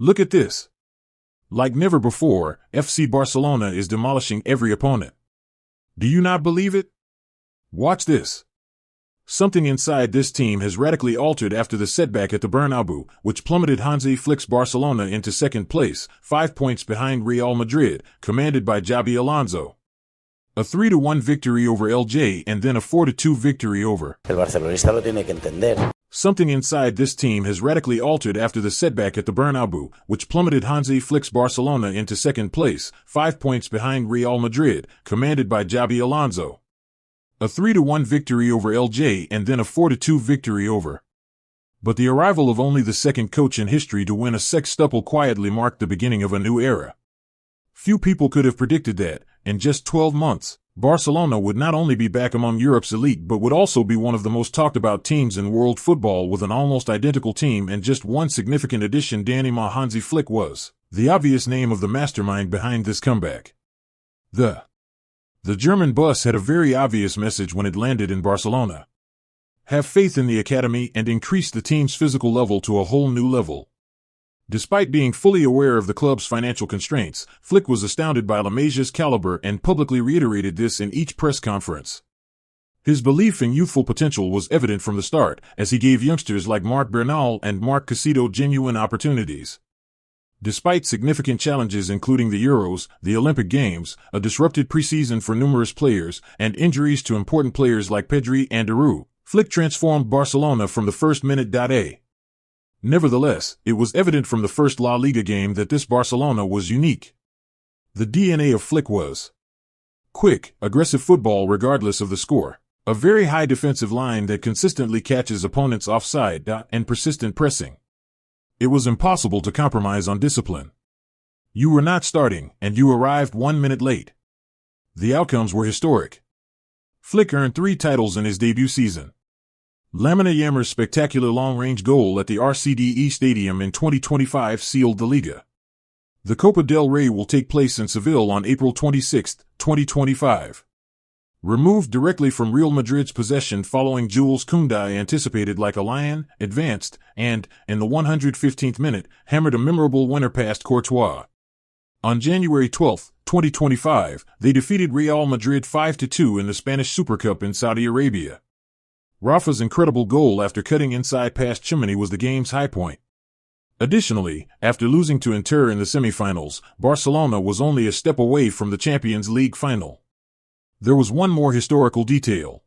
Look at this. Like never before, FC Barcelona is demolishing every opponent. Do you not believe it? Watch this. Something inside this team has radically altered after the setback at the Bernabeu, which plummeted Hansi Flick's Barcelona into second place, 5 points behind Real Madrid, commanded by Xabi Alonso. A 3-1 victory over LJ and then a 4-2 victory over. El barcelonista lo tiene que entender. Something inside this team has radically altered after the setback at the Bernabeu, which plummeted Hansi Flick's Barcelona into second place, 5 points behind Real Madrid, commanded by Xabi Alonso. A 3-1 victory over LJ and then a 4-2 victory over. But the arrival of only the second coach in history to win a sextuple quietly marked the beginning of a new era. Few people could have predicted that, in just 12 months, Barcelona would not only be back among Europe's elite but would also be one of the most talked about teams in world football with an almost identical team and just one significant addition. Hansi Flick was the obvious name of the mastermind behind this comeback. The German bus had a very obvious message when it landed in Barcelona. Have faith in the academy and increase the team's physical level to a whole new level. Despite being fully aware of the club's financial constraints, Flick was astounded by La Masia's caliber and publicly reiterated this in each press conference. His belief in youthful potential was evident from the start, as he gave youngsters like Marc Bernal and Marc Casido genuine opportunities. Despite significant challenges including the Euros, the Olympic Games, a disrupted preseason for numerous players, and injuries to important players like Pedri and Giroud, Flick transformed Barcelona from the first minute. Nevertheless, it was evident from the first La Liga game that this Barcelona was unique. The DNA of Flick was quick, aggressive football regardless of the score, a very high defensive line that consistently catches opponents offside, and persistent pressing. It was impossible to compromise on discipline. You were not starting, and you arrived 1 minute late. The outcomes were historic. Flick earned 3 titles in his debut season. Lamine Yamal's spectacular long-range goal at the RCDE Stadium in 2025 sealed the Liga. The Copa del Rey will take place in Seville on April 26, 2025. Removed directly from Real Madrid's possession following Jules Koundé anticipated like a lion, advanced, and, in the 115th minute, hammered a memorable winner past Courtois. On January 12, 2025, they defeated Real Madrid 5-2 in the Spanish Super Cup in Saudi Arabia. Rafa's incredible goal after cutting inside past Chimney was the game's high point. Additionally, after losing to Inter in the semifinals, Barcelona was only a step away from the Champions League final. There was one more historical detail.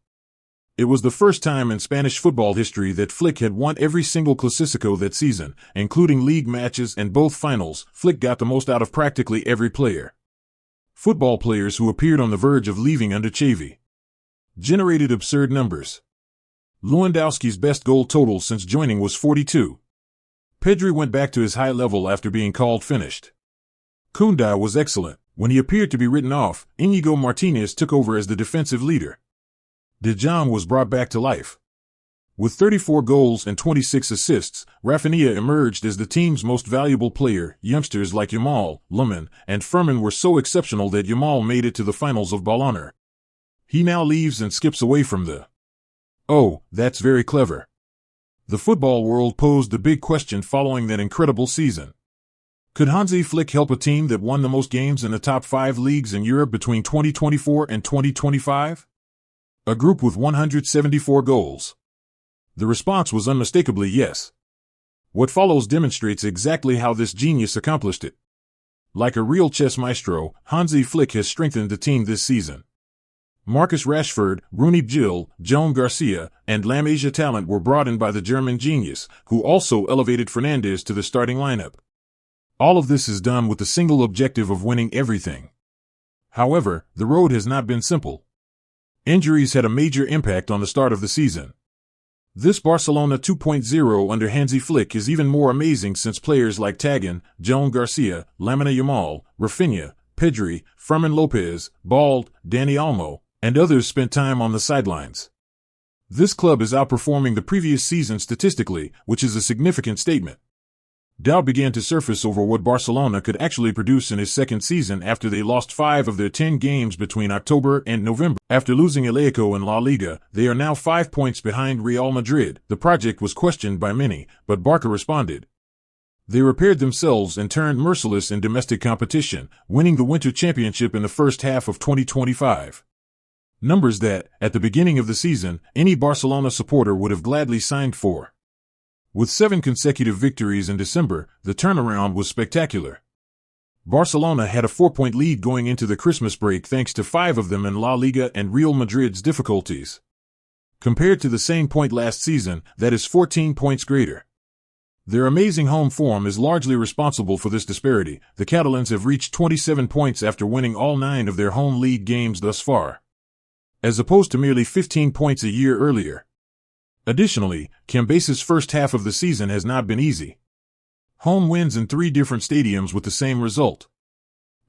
It was the first time in Spanish football history that Flick had won every single Clásico that season, including league matches and both finals. Flick got the most out of practically every player. Football players who appeared on the verge of leaving under Xavi generated absurd numbers. Lewandowski's best goal total since joining was 42. Pedri went back to his high level after being called finished. Koundé was excellent. When he appeared to be written off, Íñigo Martínez took over as the defensive leader. De Jong was brought back to life. With 34 goals and 26 assists, Rafinha emerged as the team's most valuable player. Youngsters like Yamal, Lamine, and Fermin were so exceptional that Yamal made it to the finals of Ballon d'Or. He now leaves and skips away from the "Oh, that's very clever." The football world posed the big question following that incredible season. Could Hansi Flick help a team that won the most games in the top 5 leagues in Europe between 2024 and 2025? A group with 174 goals. The response was unmistakably yes. What follows demonstrates exactly how this genius accomplished it. Like a real chess maestro, Hansi Flick has strengthened the team this season. Marcus Rashford, Rooney Gil, Joan Garcia, and La Masia talent were brought in by the German genius, who also elevated Fernandes to the starting lineup. All of this is done with the single objective of winning everything. However, the road has not been simple. Injuries had a major impact on the start of the season. This Barcelona 2.0 under Hansi Flick is even more amazing since players like Tagan, Joan Garcia, Lamine Yamal, Rafinha, Pedri, Fermin Lopez, Bald, Dani Olmo, and others spent time on the sidelines. This club is outperforming the previous season statistically, which is a significant statement. Doubt began to surface over what Barcelona could actually produce in his second season after they lost 5 of their 10 games between October and November. After losing El Clasico in La Liga, they are now 5 points behind Real Madrid. The project was questioned by many, but Barca responded. They repaired themselves and turned merciless in domestic competition, winning the Winter Championship in the first half of 2025. Numbers that, at the beginning of the season, any Barcelona supporter would have gladly signed for. With 7 consecutive victories in December, the turnaround was spectacular. Barcelona had a 4-point lead going into the Christmas break thanks to 5 of them in La Liga and Real Madrid's difficulties. Compared to the same point last season, that is 14 points greater. Their amazing home form is largely responsible for this disparity. The Catalans have reached 27 points after winning all 9 of their home league games thus far, as opposed to merely 15 points a year earlier. Additionally, Cambace's first half of the season has not been easy. Home wins in 3 different stadiums with the same result.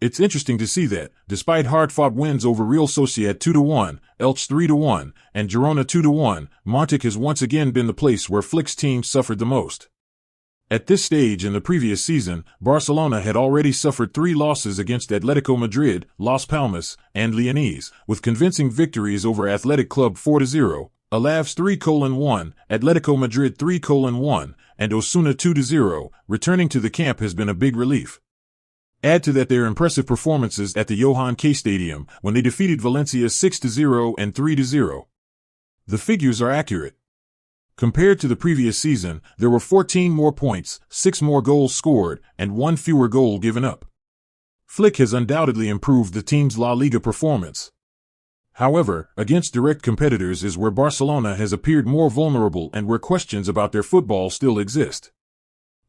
It's interesting to see that, despite hard-fought wins over Real Sociedad 2-1, Elche 3-1, and Girona 2-1, Montjuic has once again been the place where Flick's team suffered the most. At this stage in the previous season, Barcelona had already suffered 3 losses against Atletico Madrid, Las Palmas, and Leonese, with convincing victories over Athletic Club 4-0, Alaves 3-1, Atletico Madrid 3-1, and Osasuna 2-0. Returning to the camp has been a big relief. Add to that their impressive performances at the Johan K Stadium, when they defeated Valencia 6-0 and 3-0. The figures are accurate. Compared to the previous season, there were 14 more points, 6 more goals scored, and 1 fewer goal given up. Flick has undoubtedly improved the team's La Liga performance. However, against direct competitors is where Barcelona has appeared more vulnerable and where questions about their football still exist.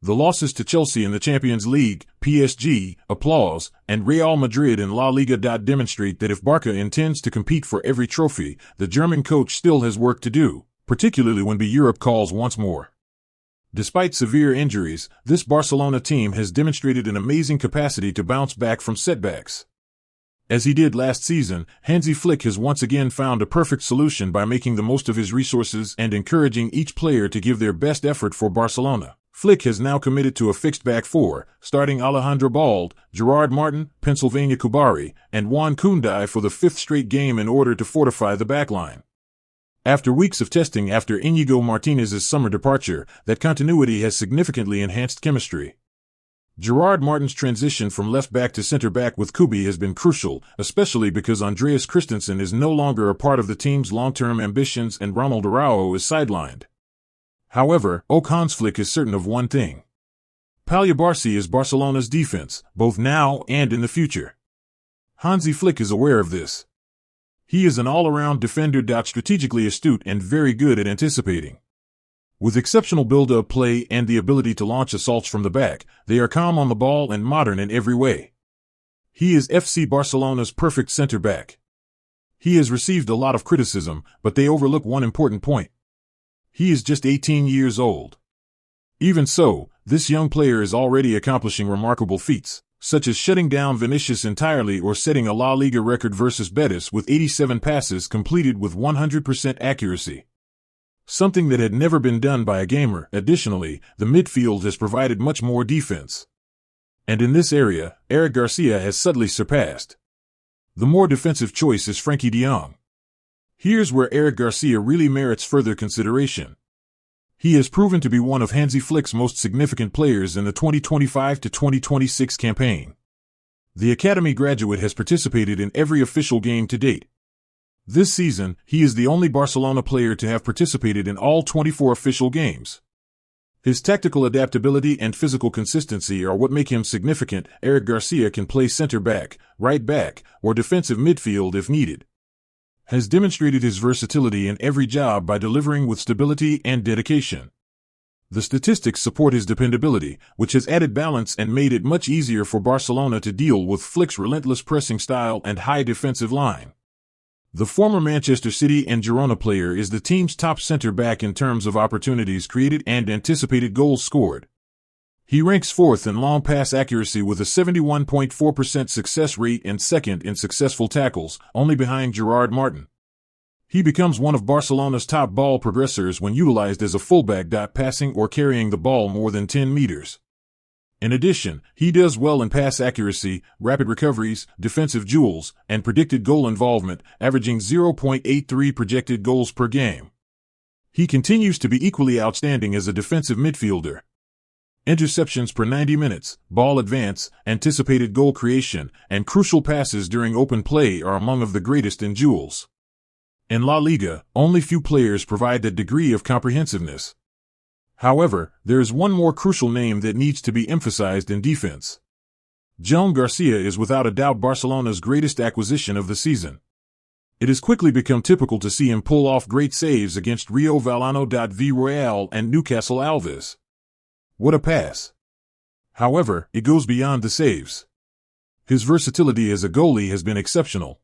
The losses to Chelsea in the Champions League, PSG, Applause, and Real Madrid in La Liga demonstrate that if Barca intends to compete for every trophy, the German coach still has work to do, particularly when Europe calls once more. Despite severe injuries, this Barcelona team has demonstrated an amazing capacity to bounce back from setbacks. As he did last season, Hansi Flick has once again found a perfect solution by making the most of his resources and encouraging each player to give their best effort for Barcelona. Flick has now committed to a fixed back 4, starting Alejandro Bald, Gerard Martin, Pennsylvania Kubari, and Juan Koundai for the 5th straight game in order to fortify the backline. After weeks of testing after Íñigo Martínez's summer departure, that continuity has significantly enhanced chemistry. Gerard Martin's transition from left back to center back with Kubi has been crucial, especially because Andreas Christensen is no longer a part of the team's long-term ambitions and Ronald Araujo is sidelined. However, Hans Flick is certain of one thing. Palhabarci is Barcelona's defense, both now and in the future. Hansi Flick is aware of this. He is an all-around defender, strategically astute and very good at anticipating. With exceptional build-up play and the ability to launch assaults from the back, they are calm on the ball and modern in every way. He is FC Barcelona's perfect center-back. He has received a lot of criticism, but they overlook one important point. He is just 18 years old. Even so, this young player is already accomplishing remarkable feats, such as shutting down Vinicius entirely or setting a La Liga record versus Betis with 87 passes completed with 100% accuracy. Something that had never been done by a gamer. Additionally, the midfield has provided much more defense. And in this area, Eric Garcia has subtly surpassed. The more defensive choice is Frenkie de Jong. Here's where Eric Garcia really merits further consideration. He has proven to be one of Hansi Flick's most significant players in the 2025 to 2026 campaign. The academy graduate has participated in every official game to date. This season, he is the only Barcelona player to have participated in all 24 official games. His tactical adaptability and physical consistency are what make him significant. Eric Garcia can play center back, right back, or defensive midfield if needed. Has demonstrated his versatility in every job by delivering with stability and dedication. The statistics support his dependability, which has added balance and made it much easier for Barcelona to deal with Flick's relentless pressing style and high defensive line. The former Manchester City and Girona player is the team's top center-back in terms of opportunities created and anticipated goals scored. He ranks 4th in long pass accuracy with a 71.4% success rate and 2nd in successful tackles, only behind Gerard Martin. He becomes one of Barcelona's top ball progressors when utilized as a fullback, passing or carrying the ball more than 10 meters. In addition, he does well in pass accuracy, rapid recoveries, defensive duels, and predicted goal involvement, averaging 0.83 projected goals per game. He continues to be equally outstanding as a defensive midfielder. Interceptions per 90 minutes, ball advance, anticipated goal creation, and crucial passes during open play are among of the greatest in duels. In La Liga, only few players provide that degree of comprehensiveness. However, there is one more crucial name that needs to be emphasized in defense. Joan Garcia is without a doubt Barcelona's greatest acquisition of the season. It has quickly become typical to see him pull off great saves against Rio Vallecano.Villarreal and Newcastle Alves. What a pass! However, it goes beyond the saves. His versatility as a goalie has been exceptional.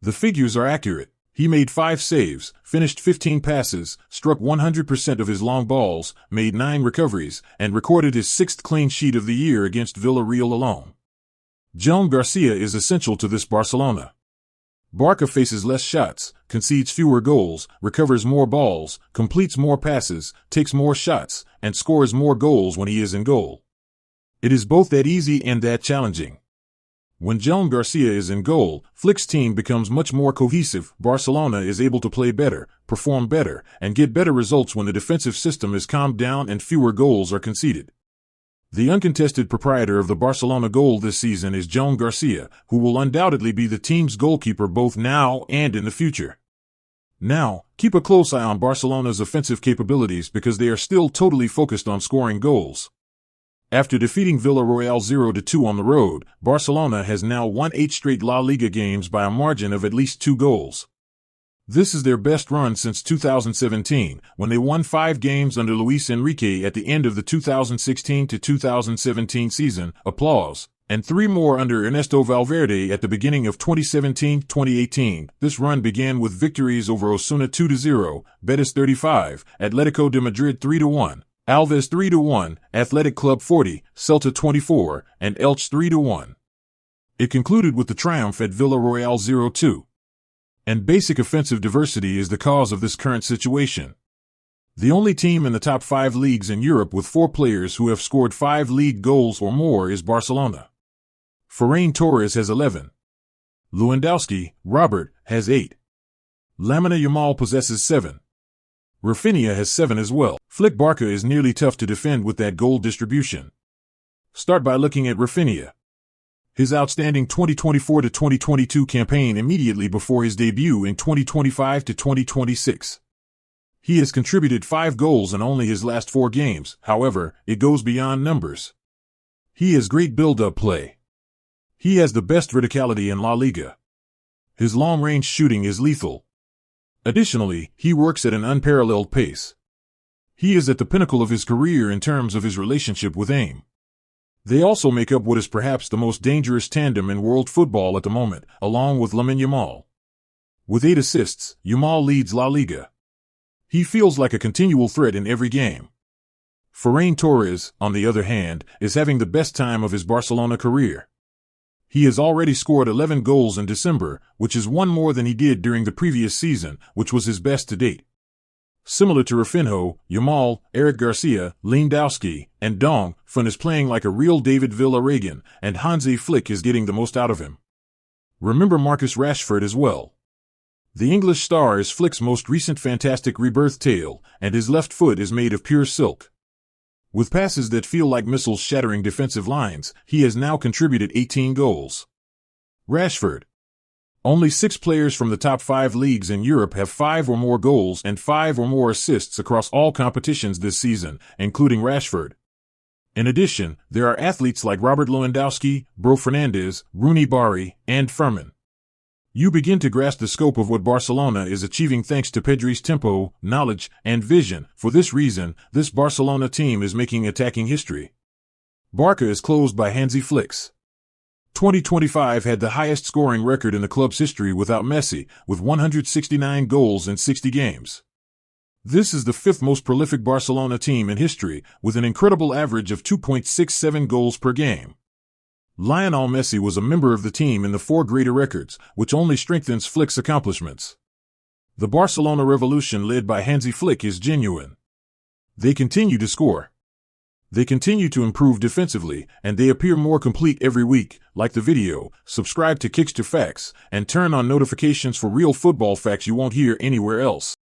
The figures are accurate. He made 5 saves, finished 15 passes, struck 100% of his long balls, made 9 recoveries, and recorded his 6th clean sheet of the year against Villarreal alone. Joan Garcia is essential to this Barcelona. Barca faces less shots, concedes fewer goals, recovers more balls, completes more passes, takes more shots, and scores more goals when he is in goal. It is both that easy and that challenging. When Joan Garcia is in goal, Flick's team becomes much more cohesive. Barcelona is able to play better, perform better, and get better results when the defensive system is calmed down and fewer goals are conceded. The uncontested proprietor of the Barcelona goal this season is Joan Garcia, who will undoubtedly be the team's goalkeeper both now and in the future. Now, keep a close eye on Barcelona's offensive capabilities because they are still totally focused on scoring goals. After defeating Villarreal 0-2 on the road, Barcelona has now won 8 straight La Liga games by a margin of at least 2 goals. This is their best run since 2017, when they won 5 games under Luis Enrique at the end of the 2016-2017 season, applause, and 3 more under Ernesto Valverde at the beginning of 2017-2018. This run began with victories over Osasuna 2-0, Betis 35, Atletico de Madrid 3-1. Alves 3-1, Athletic Club 40, Celta 24, and Elche 3-1. It concluded with the triumph at Villarreal 0-2. And basic offensive diversity is the cause of this current situation. The only team in the top 5 leagues in Europe with 4 players who have scored 5 league goals or more is Barcelona. Ferran Torres has 11. Lewandowski, Robert, has 8. Lamine Yamal possesses 7. Rafinha has 7 as well. Flick Barca is nearly tough to defend with that goal distribution. Start by looking at Rafinha. His outstanding 2024-2022 campaign immediately before his debut in 2025-2026. He has contributed 5 goals in only his last 4 games. However, it goes beyond numbers. He has great build-up play. He has the best verticality in La Liga. His long-range shooting is lethal. Additionally, he works at an unparalleled pace. He is at the pinnacle of his career in terms of his relationship with aim. They also make up what is perhaps the most dangerous tandem in world football at the moment, along with Lamine Yamal. With 8 assists, Yamal leads La Liga. He feels like a continual threat in every game. Ferran Torres, on the other hand, is having the best time of his Barcelona career. He has already scored 11 goals in December, which is 1 more than he did during the previous season, which was his best to date. Similar to Rafinha, Yamal, Eric Garcia, Lewandowski, and Dong, Fun is playing like a real David Villa-Regan, and Hansi Flick is getting the most out of him. Remember Marcus Rashford as well. The English star is Flick's most recent fantastic rebirth tale, and his left foot is made of pure silk. With passes that feel like missiles shattering defensive lines, he has now contributed 18 goals. Rashford. Only 6 players from the top 5 leagues in Europe have 5 or more goals and 5 or more assists across all competitions this season, including Rashford. In addition, there are athletes like Robert Lewandowski, Bro Fernandes, Rooney Bari, and Ferman. You begin to grasp the scope of what Barcelona is achieving thanks to Pedri's tempo, knowledge, and vision. For this reason, this Barcelona team is making attacking history. Barca is closed by Hansi Flick's. 2025 had the highest scoring record in the club's history without Messi, with 169 goals in 60 games. This is the 5th most prolific Barcelona team in history, with an incredible average of 2.67 goals per game. Lionel Messi was a member of the team in the 4 greater records, which only strengthens Flick's accomplishments. The Barcelona revolution led by Hansi Flick is genuine. They continue to score. They continue to improve defensively, and they appear more complete every week. Like the video, subscribe to Kicks to Facts, and turn on notifications for real football facts you won't hear anywhere else.